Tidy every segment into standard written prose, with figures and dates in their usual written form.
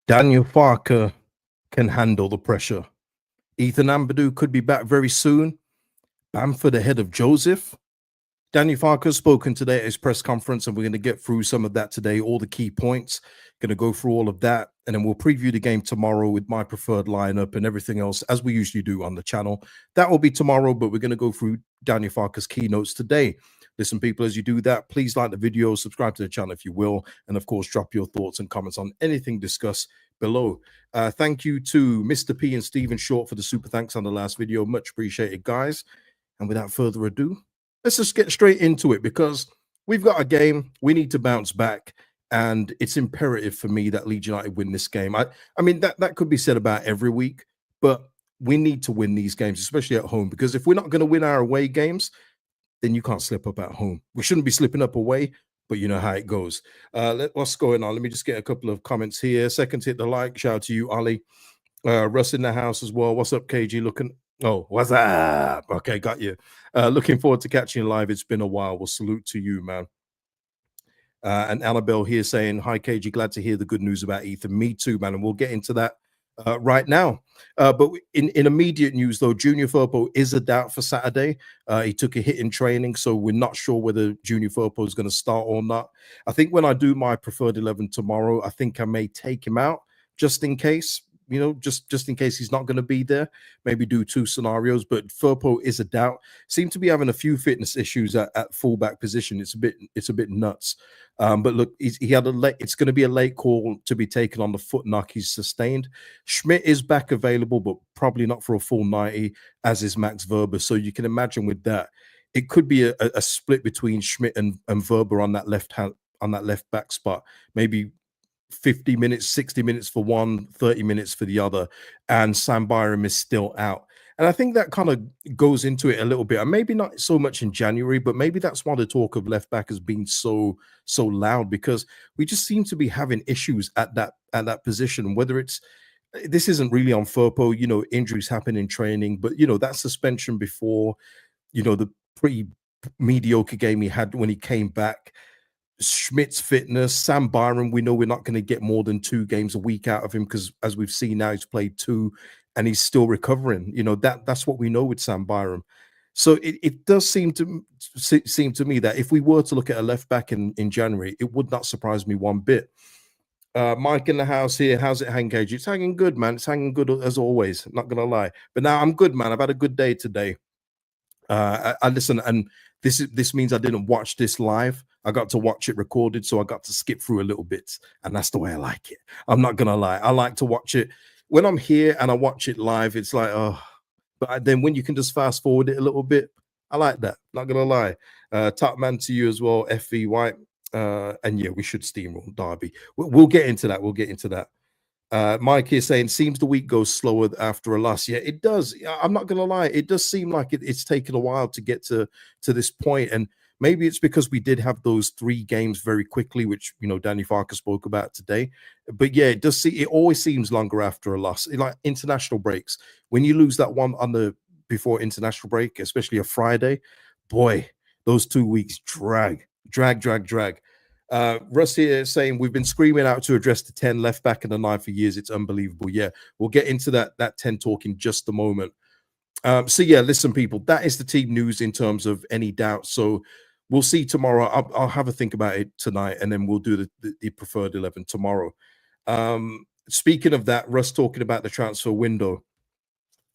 Daniel Farke can handle the pressure. Ethan Ampadu could be back very soon. Bamford ahead of Joseph. Daniel Farke has spoken today at his press conference, and we're going to get through some of that today, all the key points. Going to go through all of that, and then we'll preview the game tomorrow with my preferred lineup and everything else, as we usually do on the channel. That will be tomorrow, but we're going to go through Daniel Farke's keynotes today. Listen, people, as you do that, please like the video, subscribe to the channel if you will, and of course, drop your thoughts and comments on anything discussed below. Thank you to Mr. P and Stephen Short for the super thanks on the last video. Much appreciated, guys. And without further ado, let's just get straight into it, because we've got a game. We need to bounce back, and it's imperative for me that Leeds United win this game. I mean, that could be said about every week, but we need to win these games, especially at home, because if we're not going to win our away games, then you can't slip up at home. We shouldn't be slipping up away, but you know how it goes. What's going on? Let me just get a couple of comments here. Second, hit the like. Shout out to you, Ali. Russ in the house as well. What's up, KG? Looking. Oh, what's up? Okay, got you. Looking forward to catching you live. It's been a while. Well, salute to you, man. And Annabelle here saying, hi, KG. Glad to hear the good news about Ethan. Me too, man. And we'll get into that right now. But in immediate news, though, Junior Firpo is a doubt for Saturday. He took a hit in training, so we're not sure whether Junior Firpo is going to start or not. I think when I do my preferred 11 tomorrow, I think I may take him out just in case. You know, just in case he's not going to be there, maybe do two scenarios. But Firpo is a doubt. Seem to be having a few fitness issues at fullback position. It's a bit nuts. But look, he had a late. It's going to be a late call to be taken on the foot knock he's sustained. Schmidt is back available, but probably not for a full 90, as is Max Verber. So you can imagine with that, it could be a split between Schmidt and Verber on that left back spot. Maybe 50 minutes, 60 minutes for one, 30 minutes for the other, and Sam Byram is still out. And I think that kind of goes into it a little bit, and maybe not so much in January, but maybe that's why the talk of left back has been so loud, because we just seem to be having issues at that position. Whether this isn't really on Firpo, you know, injuries happen in training, but you know, that suspension before, you know, the pretty mediocre game he had when he came back, Schmidt's fitness, Sam Byram, we know we're not going to get more than 2 games a week out of him, because as we've seen now, he's played 2 and he's still recovering. You know, that's what we know with Sam Byram. So it does seem to me that if we were to look at a left back in January, it would not surprise me one bit. Mike in the house here. How's it hang, Cage? It's hanging good, man. It's hanging good as always. Not going to lie. But now I'm good, man. I've had a good day today. I listen, and this means I didn't watch this live. I got to watch it recorded, so I got to skip through a little bit, and that's the way I like it. I'm not gonna lie. I like to watch it when I'm here and I watch it live. It's like, oh, but then when you can just fast forward it a little bit, I like that. Not gonna lie. Top man to you as well, FV White. And yeah, we should steamroll Derby. We'll get into that. We'll get into that. Mike is saying, seems the week goes slower after a loss. Yeah, it does. I'm not going to lie. It does seem like it's taken a while to get to this point. And maybe it's because we did have those 3 games very quickly, which, you know, Danny Farke spoke about today. But yeah, it always seems longer after a loss. Like international breaks, when you lose that one before international break, especially a Friday, boy, those 2 weeks drag. Russ here saying, we've been screaming out to address the 10 left back and the 9 for years. It's unbelievable. Yeah, we'll get into that 10 talk in just a moment. So yeah, listen, people, that is the team news in terms of any doubt. So we'll see tomorrow. I'll have a think about it tonight, and then we'll do the preferred 11 tomorrow. Speaking of that, Russ talking about the transfer window.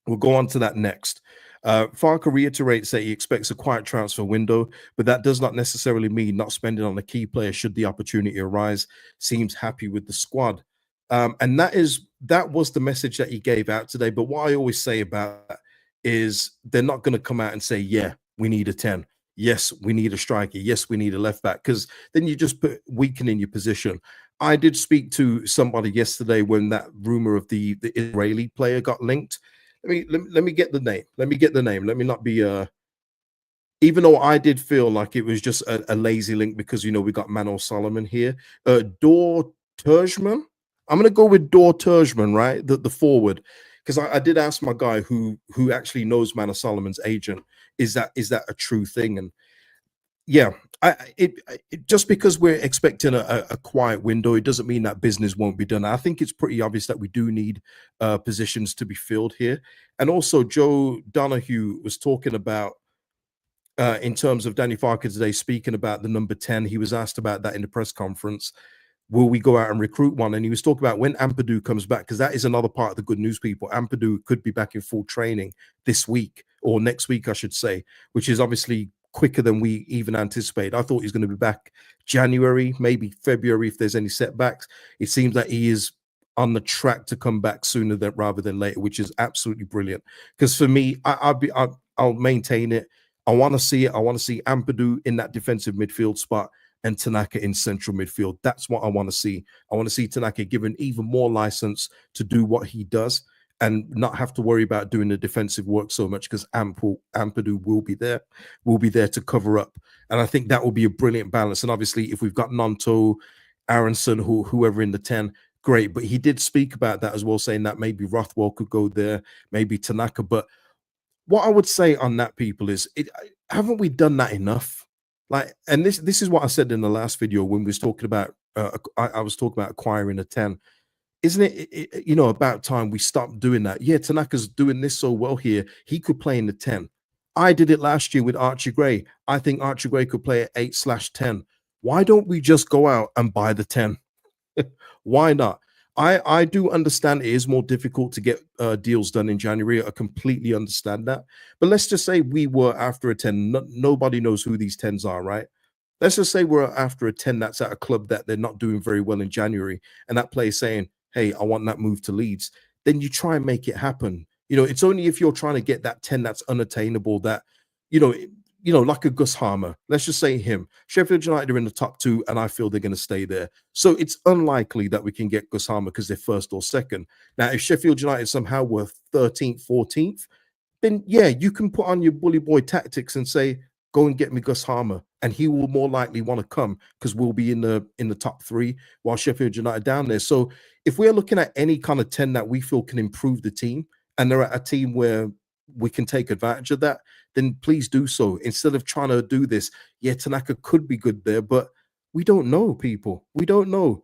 We'll go on to that next. Farke reiterates that he expects a quiet transfer window, but that does not necessarily mean not spending on a key player should the opportunity arise. Seems happy with the squad. And that was the message that he gave out today. But what I always say about that is they're not going to come out and say, yeah, we need a 10. Yes, we need a striker. Yes, we need a left back, because then you just weakening your position. I did speak to somebody yesterday when that rumor of the Israeli player got linked. Let me get the name. Let me not be even though I did feel like it was just a lazy link, because you know we got Manuel Solomon here. Dor Terjman. I'm gonna go with Dor Terjman, right? The forward. Because I did ask my guy who actually knows Manuel Solomon's agent, is that a true thing? And yeah, just because we're expecting a quiet window, it doesn't mean that business won't be done. I think it's pretty obvious that we do need positions to be filled here. And also, Joe Donahue was talking about in terms of Danny Farke today, speaking about the number 10. He was asked about that in the press conference. Will we go out and recruit one? And he was talking about when Ampadu comes back, because that is another part of the good news, people. Ampadu could be back in full training this week or next week, I should say, which is obviously quicker than we even anticipated. I thought he was going to be back January, maybe February if there's any setbacks. It seems that he is on the track to come back sooner than rather than later, which is absolutely brilliant. Because for me, I'll maintain it. I want to see it. I want to see Ampadu in that defensive midfield spot and Tanaka in central midfield. That's what I want to see. I want to see Tanaka given even more license to do what he does and not have to worry about doing the defensive work so much, because Ampadu will be there to cover up. And I think that will be a brilliant balance. And obviously, if we've got Nanto, Aronson, whoever in the 10, great. But he did speak about that as well, saying that maybe Rothwell could go there, maybe Tanaka. But what I would say on that, people, is haven't we done that enough? Like, and this is what I said in the last video when we was talking about I was talking about acquiring a 10. Isn't it, you know, about time we stopped doing that? Yeah, Tanaka's doing this so well here. He could play in the 10. I did it last year with Archie Gray. I think Archie Gray could play at 8/10. Why don't we just go out and buy the 10? Why not? I do understand it is more difficult to get deals done in January. I completely understand that. But let's just say we were after a 10. Nobody knows who these 10s are, right? Let's just say we're after a 10 that's at a club that they're not doing very well in January, and that player saying, hey, I want that move to Leeds. Then you try and make it happen. You know, it's only if you're trying to get that 10 that's unattainable that, you know, like a Gus Harmer. Let's just say him. Sheffield United are in the top 2, and I feel they're going to stay there. So it's unlikely that we can get Gus Harmer because they're first or second. Now, if Sheffield United somehow were 13th, 14th, then yeah, you can put on your bully boy tactics and say, go and get me Gus Harmer, and he will more likely want to come because we'll be in the top 3 while Sheffield United down there. So if we're looking at any kind of 10 that we feel can improve the team, and they're at a team where we can take advantage of that, then please do so. Instead of trying to do this, yeah, Tanaka could be good there, but we don't know, people. We don't know.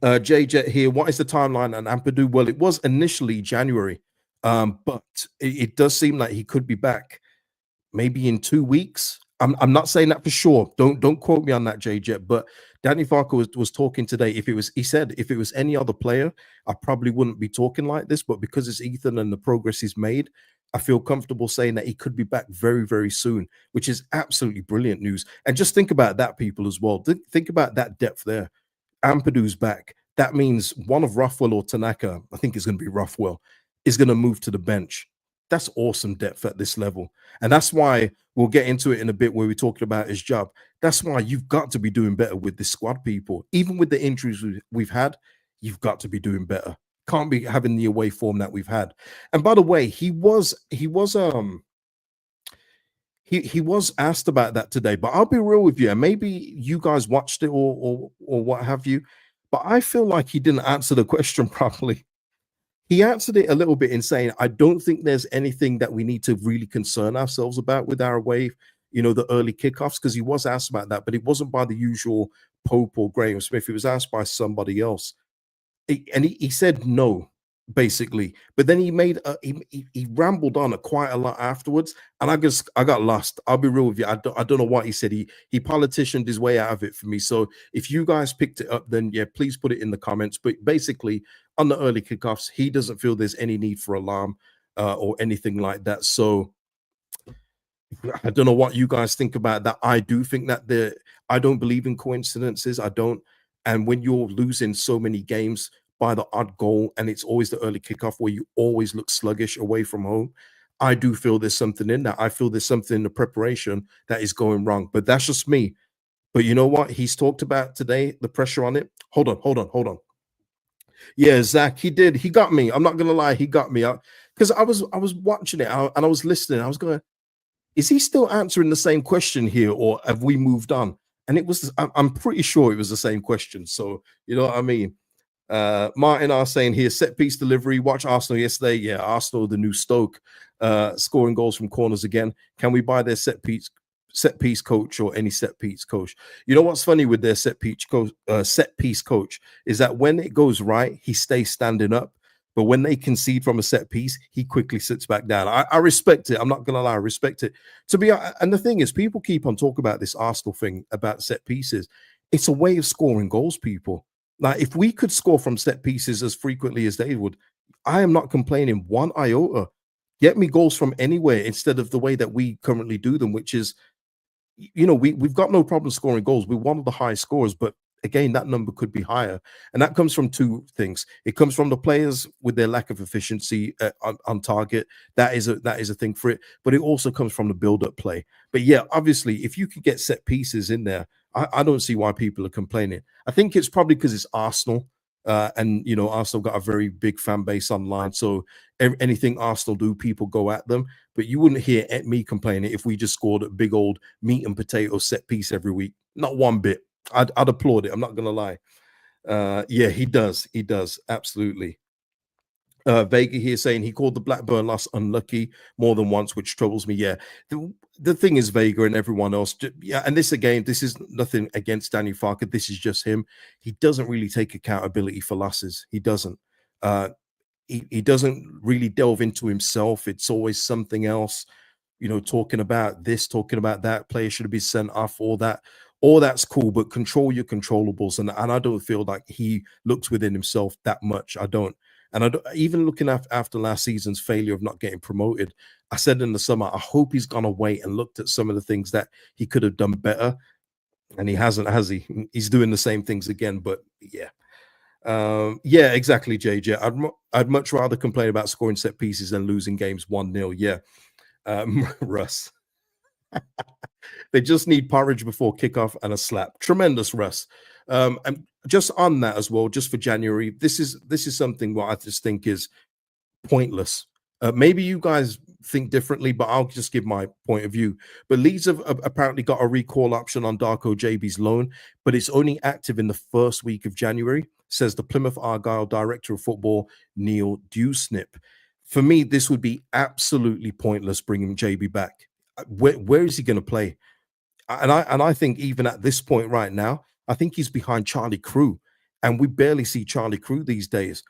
JJ here, what is the timeline on Ampadu? Well, it was initially January, but it does seem like he could be back maybe in 2 weeks. I'm not saying that for sure. Don't quote me on that, JJ. But Danny Farke was talking today. He said if it was any other player, I probably wouldn't be talking like this. But because it's Ethan and the progress he's made, I feel comfortable saying that he could be back very, very soon, which is absolutely brilliant news. And just think about that, people, as well. Think about that depth there. Ampadu's back. That means one of Rothwell or Tanaka, I think it's going to be Rothwell, is going to move to the bench. That's awesome depth at this level. And that's why we'll get into it in a bit where we're talking about his job. That's why you've got to be doing better with this squad, people. Even with the injuries we've had, you've got to be doing better. Can't be having the away form that we've had. And by the way, he was asked about that today, but I'll be real with you, and maybe you guys watched it or what have you, but I feel like he didn't answer the question properly. He answered it a little bit in saying, I don't think there's anything that we need to really concern ourselves about with our away, you know, the early kickoffs, because he was asked about that, but it wasn't by the usual Pope or Graham Smith. It was asked by somebody else. And he said no, basically. But then he made he rambled on quite a lot afterwards, and I got lost. I'll be real with you. I don't know what he said. He politicianed his way out of it for me. So if you guys picked it up, then yeah, please put it in the comments. But basically, on the early kickoffs, he doesn't feel there's any need for alarm or anything like that. So I don't know what you guys think about that. I do think that I don't believe in coincidences. I don't. And when you're losing so many games by the odd goal, and it's always the early kickoff where you always look sluggish away from home, I do feel there's something in that. I feel there's something in the preparation that is going wrong. But that's just me. But you know what? He's talked about today, the pressure on it. Hold on. Yeah, Zach, he did. He got me. I'm not gonna lie, he got me. Because I was watching it and I was listening. I was going, is he still answering the same question here, or have we moved on? And it was, I'm pretty sure it was the same question. So, you know what I mean? Martin are saying here, set piece delivery. Watch Arsenal yesterday. Yeah, Arsenal, the new Stoke, scoring goals from corners again. Can we buy their set set piece coach or any set piece coach. You know what's funny with their set piece coach is that when it goes right, he stays standing up. But when they concede from a set piece, he quickly sits back down. I respect it. I'm not gonna lie, I respect it. And the thing is, people keep on talking about this Arsenal thing about set pieces. It's a way of scoring goals, people. Like if we could score from set pieces as frequently as they would, I am not complaining one iota. Get me goals from anywhere instead of the way that we currently do them, which is, we've got no problem scoring goals. We're one of the highest scorers, but again, that number could be higher, and that comes from two things. It comes from the players with their lack of efficiency on target. That is a thing for it, but it also comes from the build-up play. But yeah, obviously, if you could get set pieces in there, I don't see why people are complaining. I think it's probably because it's Arsenal. And Arsenal got a very big fan base online, so anything Arsenal do, people go at them. But you wouldn't hear me complaining if we just scored a big old meat and potato set piece every week. Not one bit. I'd applaud it. I'm not gonna lie. Yeah, he does. He does absolutely. Vega here saying he called the Blackburn loss unlucky more than once, which troubles me. Yeah, the thing is, Vega and everyone else, yeah, and this is nothing against Daniel Farke. This is just him. He doesn't really take accountability for losses. He doesn't. He doesn't really delve into himself. It's always something else. Talking about this, talking about that. Player should have been sent off. All that's cool, but control your controllables. And I don't feel like he looks within himself that much. I don't. And even looking after last season's failure of not getting promoted, I said in the summer, I hope he's gone away and looked at some of the things that he could have done better. And he hasn't, has he? He's doing the same things again. But yeah. Yeah, exactly, JJ. I'd much rather complain about scoring set pieces than losing games 1-0. Yeah. Russ. They just need porridge before kickoff and a slap. Tremendous, Russ. And just on that as well, just for January, this is something what I just think is pointless. Maybe you guys think differently, but I'll just give my point of view. But Leeds have apparently got a recall option on Darko JB's loan, but it's only active in the first week of January, says the Plymouth Argyle Director of Football, Neil Dewsnip. For me, this would be absolutely pointless bringing JB back. Where is he going to play? And I think even at this point right now, I think he's behind Charlie Crew, and we barely see Charlie Crew these days.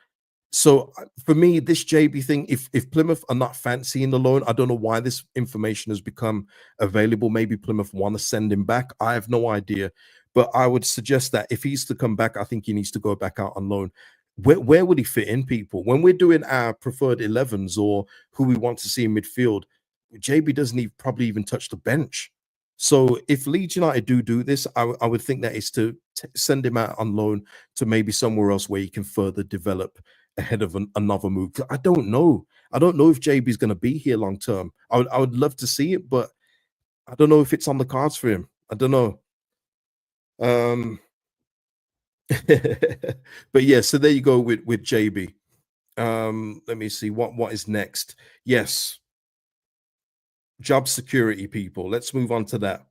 So for me, this JB thing, if Plymouth are not fancying the loan, I don't know why this information has become available. Maybe Plymouth want to send him back. I have no idea. But I would suggest that if he's to come back, I think he needs to go back out on loan. Where would he fit in, people? When we're doing our preferred 11s or who we want to see in midfield, JB doesn't probably even touch the bench. So if Leeds United do this, I would think that is to send him out on loan to maybe somewhere else where he can further develop ahead of another move. I don't know. I don't know if JB is going to be here long term. I would love to see it, but I don't know if it's on the cards for him. I don't know. But yeah, so there you go with JB. Let me see what is next. Yes. Job security, people. Let's move on to that.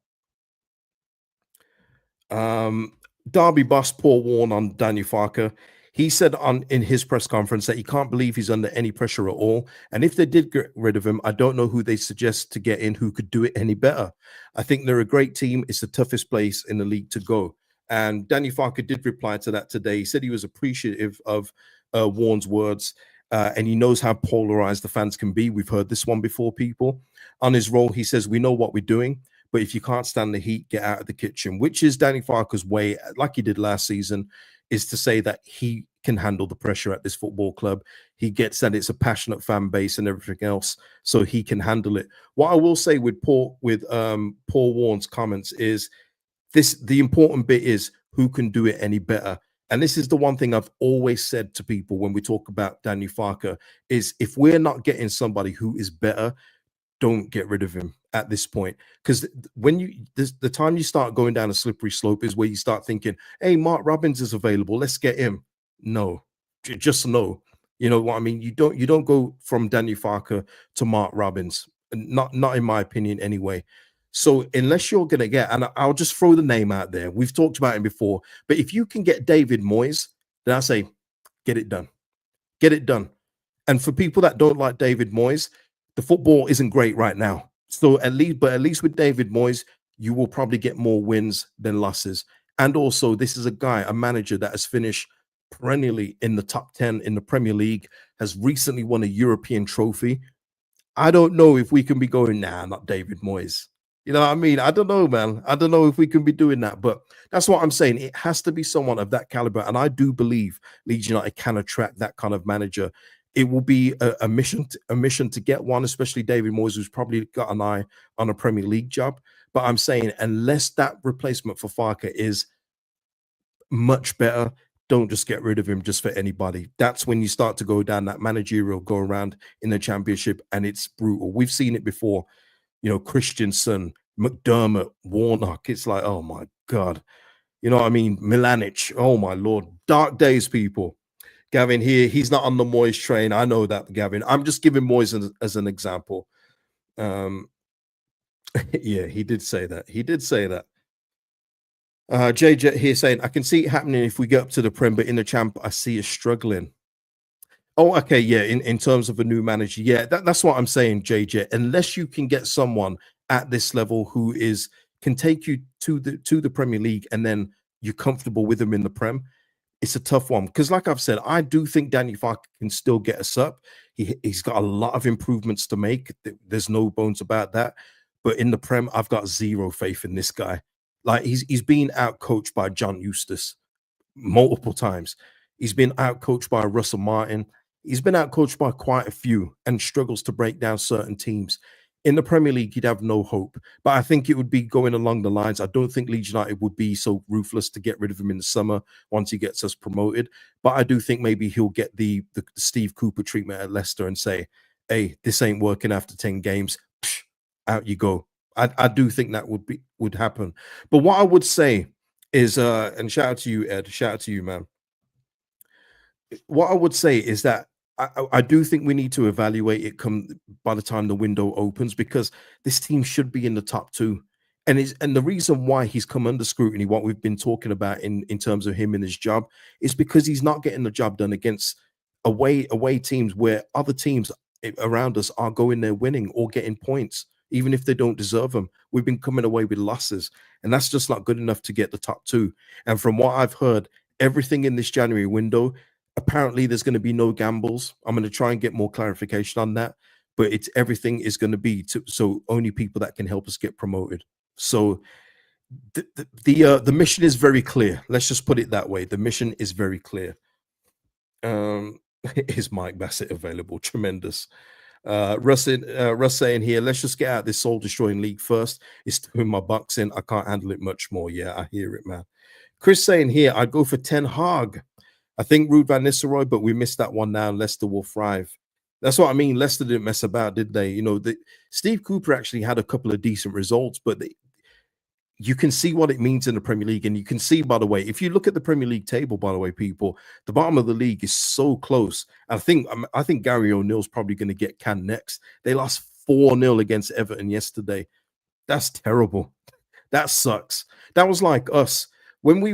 Derby boss Paul Warne on Daniel Farke. He said in his press conference that he can't believe he's under any pressure at all. And if they did get rid of him, I don't know who they suggest to get in who could do it any better. I think they're a great team. It's the toughest place in the league to go. And Daniel Farke did reply to that today. He said he was appreciative of Warne's words. And he knows how polarized the fans can be. We've heard this one before, people. On his role, he says, we know what we're doing, but if you can't stand the heat, get out of the kitchen, which is Danny Farke's way, like he did last season, is to say that he can handle the pressure at this football club. He gets that it's a passionate fan base and everything else, so he can handle it. What I will say with Paul Warne's comments is the important bit is who can do it any better. And this is the one thing I've always said to people when we talk about Daniel Farke is if we're not getting somebody who is better, don't get rid of him at this point. Because when the time you start going down a slippery slope is where you start thinking, hey, Mark Robbins is available, let's get him. No, just no. You know what I mean? You don't go from Daniel Farke to Mark Robbins. Not in my opinion anyway. So unless you're going to get, and I'll just throw the name out there. We've talked about him before, but if you can get David Moyes, then I say, get it done. Get it done. And for people that don't like David Moyes, the football isn't great right now. So at least with David Moyes, you will probably get more wins than losses. And also, this is a manager that has finished perennially in the top 10 in the Premier League, has recently won a European trophy. I don't know if we can be going, nah, not David Moyes. You know what I mean? I don't know, man. I don't know if we can be doing that, but that's what I'm saying. It has to be someone of that caliber. And I do believe Leeds United can attract that kind of manager. It will be a mission to get one, especially David Moyes, who's probably got an eye on a Premier League job. But I'm saying, unless that replacement for Farke is much better, don't just get rid of him just for anybody. That's when you start to go down that managerial go around in the championship, and it's brutal. We've seen it before, you know, Christensen, McDermott, Warnock. It's like, oh my God. You know what I mean? Milanic. Oh my Lord. Dark days, people. Gavin here, he's not on the Moyes train. I know that, Gavin. I'm just giving Moyes as an example. Yeah, he did say that. He did say that. JJ here saying, I can see it happening if we get up to the Prem, but in the champ, I see us struggling. Oh, okay, yeah. In terms of a new manager, yeah, that's what I'm saying, JJ. Unless you can get someone at this level who can take you to the Premier League, and then you're comfortable with them in the Prem, it's a tough one. Because, like I've said, I do think Danny Farke can still get us up. He's got a lot of improvements to make. There's no bones about that. But in the Prem, I've got zero faith in this guy. Like he's been out coached by John Eustace multiple times. He's been out coached by Russell Martin. He's been out coached by quite a few and struggles to break down certain teams. In the Premier League, he'd have no hope. But I think it would be going along the lines. I don't think Leeds United would be so ruthless to get rid of him in the summer once he gets us promoted. But I do think maybe he'll get the Steve Cooper treatment at Leicester and say, hey, this ain't working after 10 games. Psh, out you go. I do think that would happen. But what I would say is, and shout out to you, Ed. Shout out to you, man. What I would say is that I do think we need to evaluate it by the time the window opens, because this team should be in the top two. And the reason why he's come under scrutiny, what we've been talking about in terms of him and his job, is because he's not getting the job done against away teams where other teams around us are going there winning or getting points, even if they don't deserve them. We've been coming away with losses, and that's just not good enough to get the top two. And from what I've heard, everything in this January window, apparently there's going to be no gambles. I'm going to try and get more clarification on that, but everything is going to be so only people that can help us get promoted. So the mission is very clear. Let's just put it that way. The mission is very clear. Is Mike Bassett available? Tremendous. Russ saying here, let's just get out this soul destroying league first. It's doing my bucks in. I can't handle it much more. Yeah, I hear it, man. Chris saying here, I'd go for Ten Hag. I think Ruud van Nistelrooy, but we missed that one now. Leicester will thrive. That's what I mean. Leicester didn't mess about, did they? You know, Steve Cooper actually had a couple of decent results, but you can see what it means in the Premier League. And you can see, by the way, if you look at the Premier League table, by the way, people, the bottom of the league is so close. I think Gary O'Neill's probably going to get canned next. They lost 4-0 against Everton yesterday. That's terrible. That sucks. That was like us. When we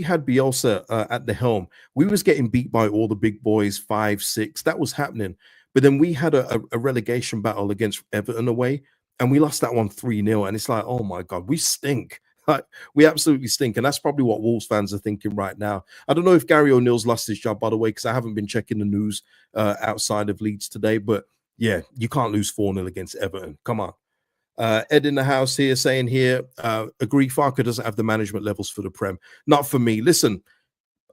had Bielsa at the helm, we was getting beat by all the big boys, 5-6. That was happening. But then we had a relegation battle against Everton away, and we lost that one 3-0. And it's like, oh my God, we stink. Like, we absolutely stink. And that's probably what Wolves fans are thinking right now. I don't know if Gary O'Neill's lost his job, by the way, because I haven't been checking the news outside of Leeds today. But yeah, you can't lose 4-0 against Everton. Come on. Ed in the house here saying here, agree Farke doesn't have the management levels for the Prem. Not for me. Listen,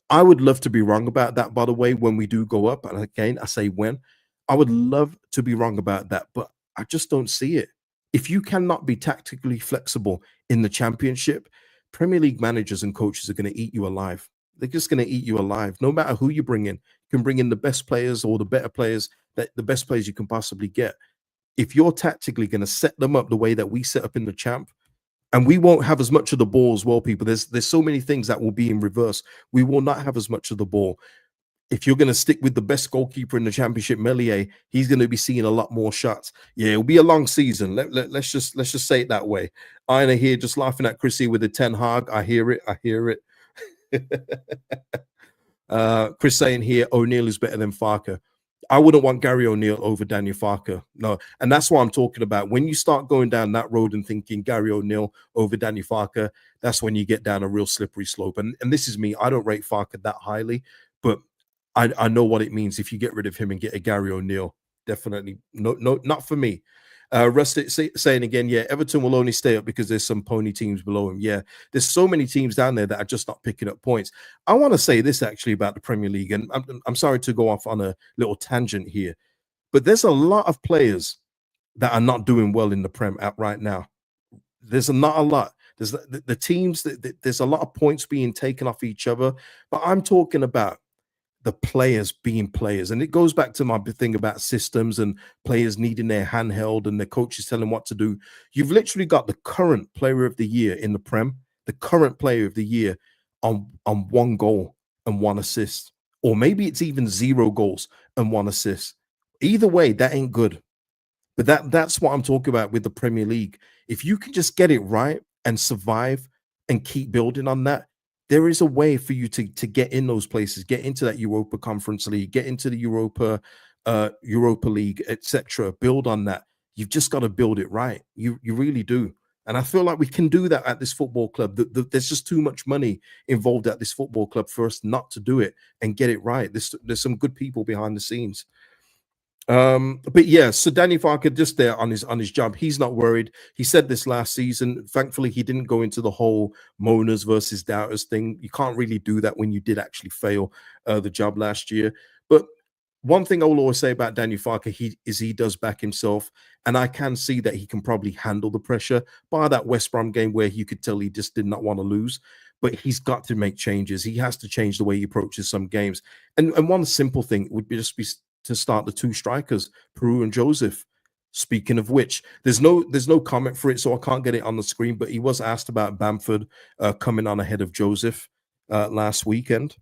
I would love to be wrong about that, by the way, when we do go up. And again, I say when. I would love to be wrong about that, but I just don't see it. If you cannot be tactically flexible in the championship, Premier League managers and coaches are going to eat you alive. They're just going to eat you alive. No matter who you bring in, you can bring in the best players or the better players, the best players you can possibly get. If you're tactically going to set them up the way that we set up in the champ, and we won't have as much of the ball as well, people. There's so many things that will be in reverse. We will not have as much of the ball. If you're going to stick with the best goalkeeper in the championship, Melier, he's going to be seeing a lot more shots. Yeah, it'll be a long season. Let's just say it that way. Ina here just laughing at Chrissy with the Ten Hag. I hear it. I hear it. Chris saying here, O'Neill is better than Farke. I wouldn't want Gary O'Neill over Daniel Farke. No. And that's what I'm talking about. When you start going down that road and thinking Gary O'Neill over Daniel Farke, that's when you get down a real slippery slope. And this is me. I don't rate Farke that highly, but I know what it means if you get rid of him and get a Gary O'Neill. Definitely. No, not for me. Russ saying again, yeah, Everton will only stay up because there's some pony teams below him. Yeah, there's so many teams down there that are just not picking up points. I want to say this actually about the Premier League, and I'm sorry to go off on a little tangent here, but there's a lot of players that are not doing well in the Prem at right now. There's not a lot. There's the teams that there's a lot of points being taken off each other, but I'm talking about the players being players. And it goes back to my thing about systems and players needing their handheld and the coaches telling what to do. You've literally got the current player of the year in the Prem, the current player of the year on 1 goal and 1 assist. Or maybe it's even 0 goals and 1 assist. Either way, that ain't good. But that's what I'm talking about with the Premier League. If you can just get it right and survive and keep building on that, there is a way for you to get in those places, get into that Europa Conference League, get into the Europa League, etc. Build on that. You've just got to build it right. You really do. And I feel like we can do that at this football club. There's just too much money involved at this football club for us not to do it and get it right. There's some good people behind the scenes. But yeah, so Danny Farke just there on his job. He's not worried. He said this last season. Thankfully, he didn't go into the whole moaners versus doubters thing. You can't really do that when you did actually fail the job last year. But one thing I will always say about Daniel Farke, he does back himself, and I can see that he can probably handle the pressure. By that West Brom game where you could tell he just did not want to lose, but he's got to make changes. He has to change the way he approaches some games. And one simple thing would be to start the 2 strikers, Peru and Joseph. Speaking of which, there's no comment for it, so I can't get it on the screen. But he was asked about Bamford coming on ahead of Joseph last weekend,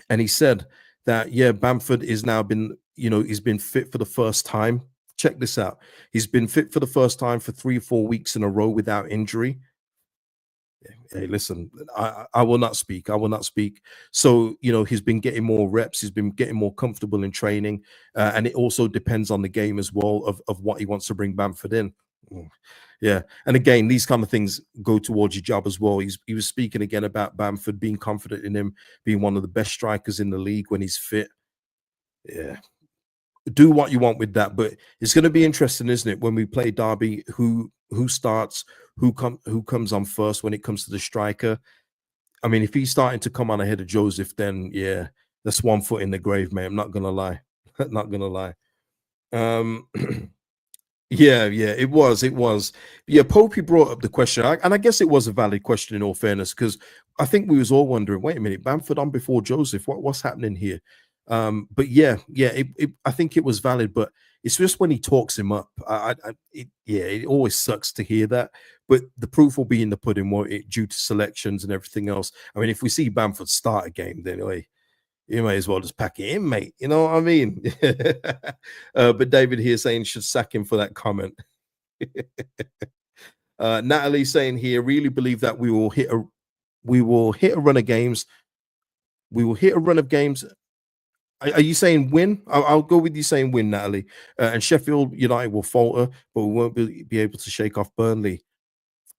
and he said that yeah, Bamford is now been he's been fit for the first time. Check this out: he's been fit for the first time for 3 or 4 weeks in a row without injury. Hey, listen, I will not speak. I will not speak. So, he's been getting more reps. He's been getting more comfortable in training. And it also depends on the game as well of what he wants to bring Bamford in. Yeah. And again, these kind of things go towards your job as well. He was speaking again about Bamford being confident in him, being one of the best strikers in the league when he's fit. Yeah. Do what you want with that, but it's going to be interesting, isn't it, when we play Derby, who starts, who comes on first when it comes to the striker. I mean, if he's starting to come on ahead of Joseph, then yeah, that's 1 foot in the grave, mate. I'm not gonna lie. Not gonna lie. Yeah, it was. Yeah, Popey brought up the question, and I guess it was a valid question in all fairness, because I think we was all wondering, wait a minute, Bamford on before Joseph, what's happening here? But yeah, I think it was valid, but it's just when he talks him up, it always sucks to hear that. But the proof will be in the pudding, won't it, due to selections and everything else. I mean, if we see Bamford start a game, then you may as well just pack it in, mate. You know what I mean? But David here saying should sack him for that comment. Natalie saying here, really believe that we will hit a run of games. We will hit a run of games. Are you saying win? I'll go with you saying win, Natalie. And Sheffield United will falter, but we won't be able to shake off Burnley.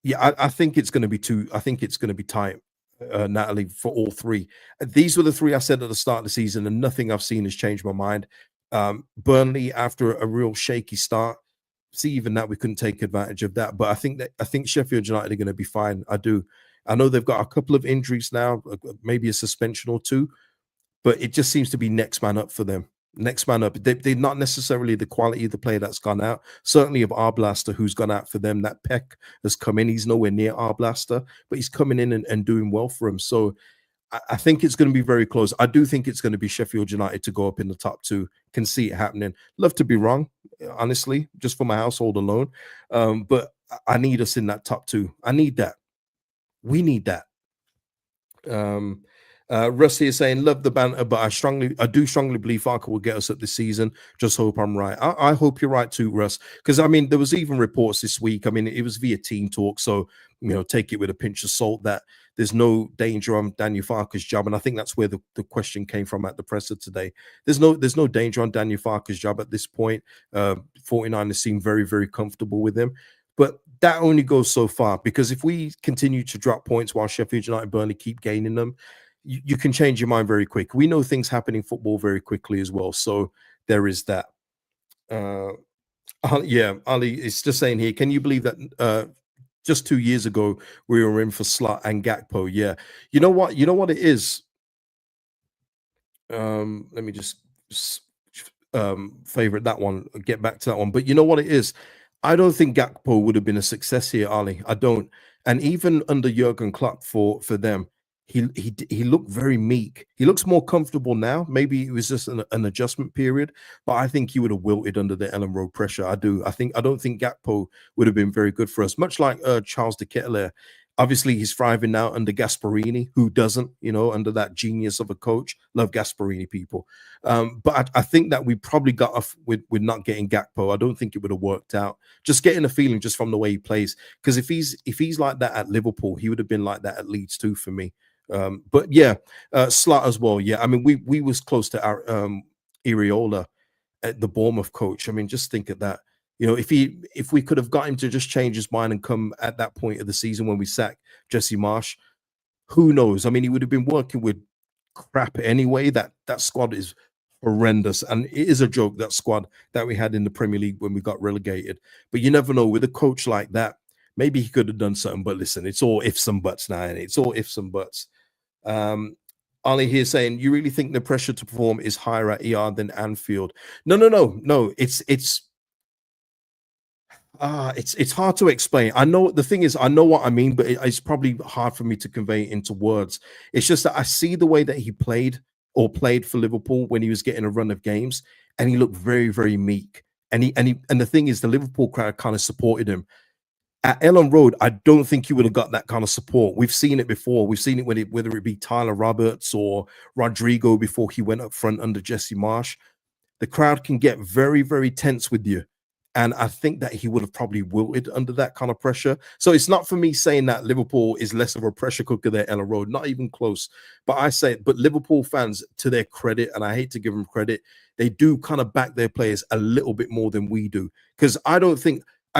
Yeah, I think it's going to be I think it's going to be tight, Natalie, for all 3. These were the 3 I said at the start of the season, and nothing I've seen has changed my mind. Burnley, after a real shaky start, see, even that we couldn't take advantage of that. But I think Sheffield United are going to be fine. I do. I know they've got a couple of injuries now, maybe a suspension or 2. But it just seems to be next man up for them. Next man up. They're not necessarily the quality of the player that's gone out. Certainly of Arblaster, who's gone out for them. That Peck has come in. He's nowhere near Arblaster, but he's coming in and doing well for him. So I think it's going to be very close. I do think it's going to be Sheffield United to go up in the top 2. Can see it happening. Love to be wrong, honestly, just for my household alone. But I need us in that top 2. I need that. We need that. Rusty is saying, love the banter, but I do strongly believe Farke will get us up this season. Just hope I'm right. I hope you're right too, Russ. Because I mean, there was even reports this week. I mean, it was via Team Talk, so take it with a pinch of salt that there's no danger on Daniel Farke's job. And I think that's where the question came from at the presser today. There's no danger on Daniel Farke's job at this point. 49ers seem very, very comfortable with him. But that only goes so far, because if we continue to drop points while Sheffield United, Burnley keep gaining them, you can change your mind very quick. We know things happen in football very quickly as well. So there is that. Yeah, Ali, it's just saying here, can you believe that just 2 years ago we were in for Slot and Gakpo? Yeah. You know what it is? Let me just favorite that one, get back to that one. But you know what it is? I don't think Gakpo would have been a success here, Ali. I don't. And even under Jurgen Klopp for them, he looked very meek. He looks more comfortable now. Maybe it was just an adjustment period, but I think he would have wilted under the Ellen Road pressure. I do. I don't think Gakpo would have been very good for us. Much like Charles de Ketelaere. Obviously, he's thriving now under Gasparini. Who doesn't? Under that genius of a coach. Love Gasparini, people. But I think that we probably got off with not getting Gakpo. I don't think it would have worked out. Just getting a feeling just from the way he plays. Because if he's like that at Liverpool, he would have been like that at Leeds too for me. But yeah, Slot as well. Yeah, I mean, we was close to our Iriola at the Bournemouth coach. I mean, just think of that. If we could have got him to just change his mind and come at that point of the season when we sacked Jesse Marsh, who knows? I mean, he would have been working with crap anyway. That squad is horrendous, and it is a joke, that squad that we had in the Premier League when we got relegated. But you never know, with a coach like that, maybe he could have done something. But listen, it's all ifs and buts now, and it's all ifs and buts. Ali here saying, you really think the pressure to perform is higher at ER than Anfield? No. It's hard to explain. I know the thing is, I know what I mean, but it's probably hard for me to convey into words. It's just that I see the way that he played for Liverpool when he was getting a run of games, and he looked very, very meek. And the thing is, the Liverpool crowd kind of supported him. At Ellen Road, I don't think he would have got that kind of support. We've seen it before. We've seen it whether it be Tyler Roberts or Rodrigo before he went up front under Jesse Marsh. The crowd can get very, very tense with you. And I think that he would have probably wilted under that kind of pressure. So it's not for me saying that Liverpool is less of a pressure cooker there, Ellen Road, not even close. But Liverpool fans, to their credit, and I hate to give them credit, they do kind of back their players a little bit more than we do. Because I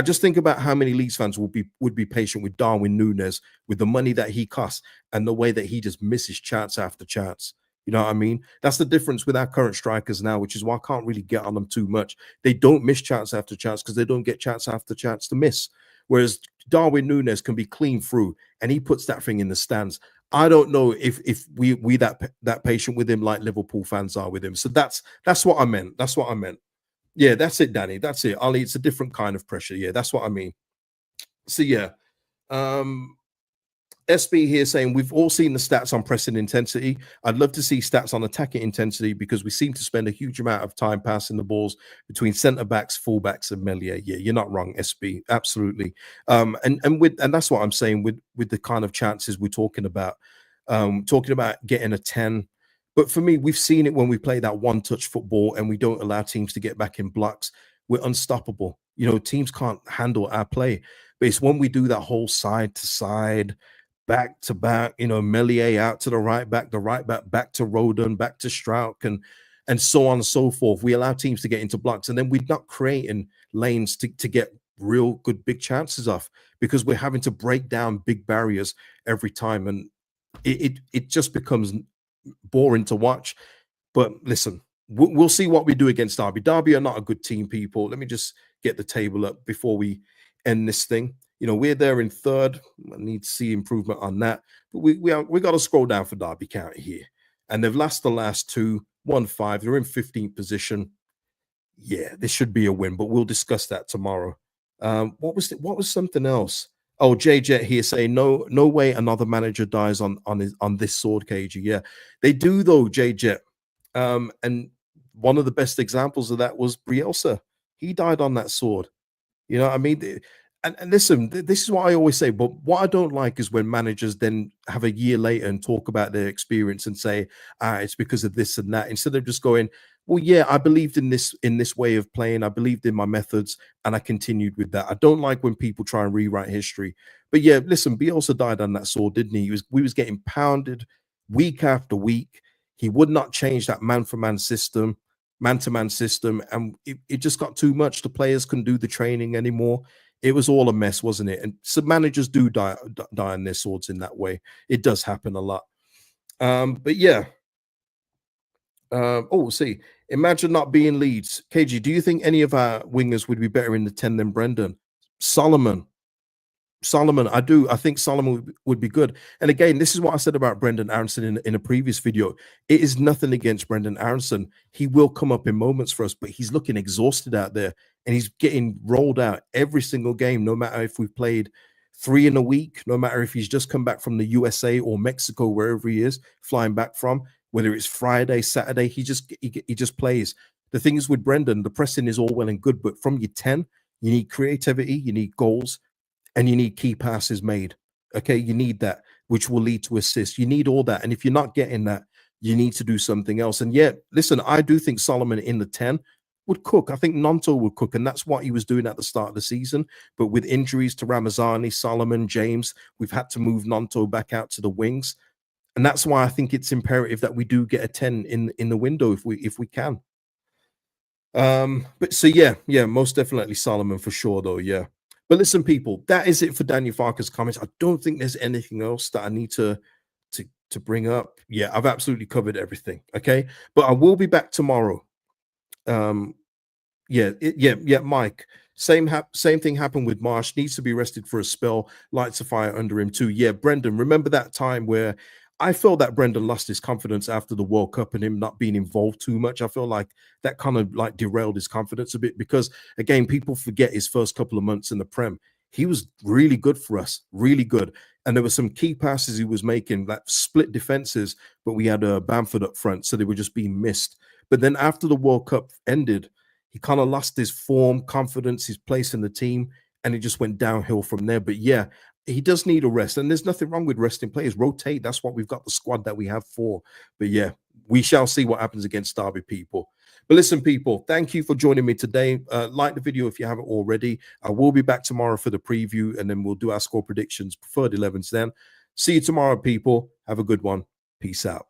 just think about how many Leeds fans would be patient with Darwin Núñez with the money that he costs and the way that he just misses chance after chance. You know what I mean? That's the difference with our current strikers now, which is why I can't really get on them too much. They don't miss chance after chance because they don't get chance after chance to miss. Whereas Darwin Núñez can be clean through and he puts that thing in the stands. I don't know if we that patient with him like Liverpool fans are with him. So that's what I meant. That's what I meant. Yeah, that's it, Danny. That's it. Ali, it's a different kind of pressure. Yeah, that's what I mean. So yeah. SB here saying we've all seen the stats on pressing intensity. I'd love to see stats on attacking intensity because we seem to spend a huge amount of time passing the balls between centre backs, fullbacks, and Melier. Yeah, you're not wrong, SB. Absolutely. And that's what I'm saying with the kind of chances we're talking about getting a 10. But for me, we've seen it when we play that one-touch football and we don't allow teams to get back in blocks. We're unstoppable. Teams can't handle our play. But it's when we do that whole side to side, back to back, Melier out to the right back back to Rodon, back to Strauch, and so on and so forth. We allow teams to get into blocks, and then we're not creating lanes to get real good big chances off because we're having to break down big barriers every time, and it just becomes boring to watch. But listen, we'll see what we do against Derby. Derby are not a good team, people. Let me just get the table up before we end this thing. We're there in third. I need to see improvement on that. But we got to scroll down for Derby County here. And they've lost the last two, 1-5. They're in 15th position. Yeah, this should be a win, but we'll discuss that tomorrow. What was something else? Oh, JJ here saying no way another manager dies on this sword cage. Yeah, they do though, JJ. And one of the best examples of that was Bielsa. He died on that sword. You know what I mean? And listen, this is what I always say. But what I don't like is when managers then have a year later and talk about their experience and say, it's because of this and that, instead of just going, well, yeah, I believed in this way of playing. I believed in my methods, and I continued with that. I don't like when people try and rewrite history. But yeah, listen, Bielsa died on that sword, didn't he? We was getting pounded week after week. He would not change that man for man system, man to man system, and it just got too much. The players couldn't do the training anymore. It was all a mess, wasn't it? And some managers do die on their swords in that way. It does happen a lot. But yeah. See, imagine not being Leeds. KG, do you think any of our wingers would be better in the 10 than Brendan? Solomon. Solomon, I do. I think Solomon would be good. And again, this is what I said about Brendan Aronson in a previous video. It is nothing against Brendan Aronson. He will come up in moments for us, but he's looking exhausted out there and he's getting rolled out every single game, no matter if we've played 3 in a week, no matter if he's just come back from the USA or Mexico, wherever he is flying back from, whether it's Friday, Saturday, he just plays. The thing is with Brendan, the pressing is all well and good, but from your 10, you need creativity, you need goals, and you need key passes made. Okay, you need that, which will lead to assists. You need all that. And if you're not getting that, you need to do something else. And yet, listen, I do think Solomon in the 10 would cook. I think Nonto would cook, and that's what he was doing at the start of the season. But with injuries to Ramazani, Solomon, James, we've had to move Nonto back out to the wings. And that's why I think it's imperative that we do get a 10 in the window if we can. But so yeah, most definitely Solomon for sure, though. Yeah. But listen, people, that is it for Daniel Farke's comments. I don't think there's anything else that I need to bring up. Yeah, I've absolutely covered everything. Okay, but I will be back tomorrow. Yeah, Mike. Same thing happened with Marsh. Needs to be rested for a spell. Lights a fire under him too. Yeah, Brendan. Remember that time where I felt that Brendan lost his confidence after the World Cup and him not being involved too much. I feel like that kind of like derailed his confidence a bit because again, people forget his first couple of months in the Prem. He was really good for us, really good. And there were some key passes he was making, like split defenses, but we had Bamford up front, so they were just being missed. But then after the World Cup ended, he kind of lost his form, confidence, his place in the team, and it just went downhill from there. But yeah, he does need a rest, and there's nothing wrong with resting players. Rotate. That's what we've got the squad that we have for. But yeah, we shall see what happens against Derby, people. But listen, people, thank you for joining me today. Like the video if you haven't already. I will be back tomorrow for the preview, and then we'll do our score predictions, preferred 11s then. See you tomorrow, people. Have a good one. Peace out.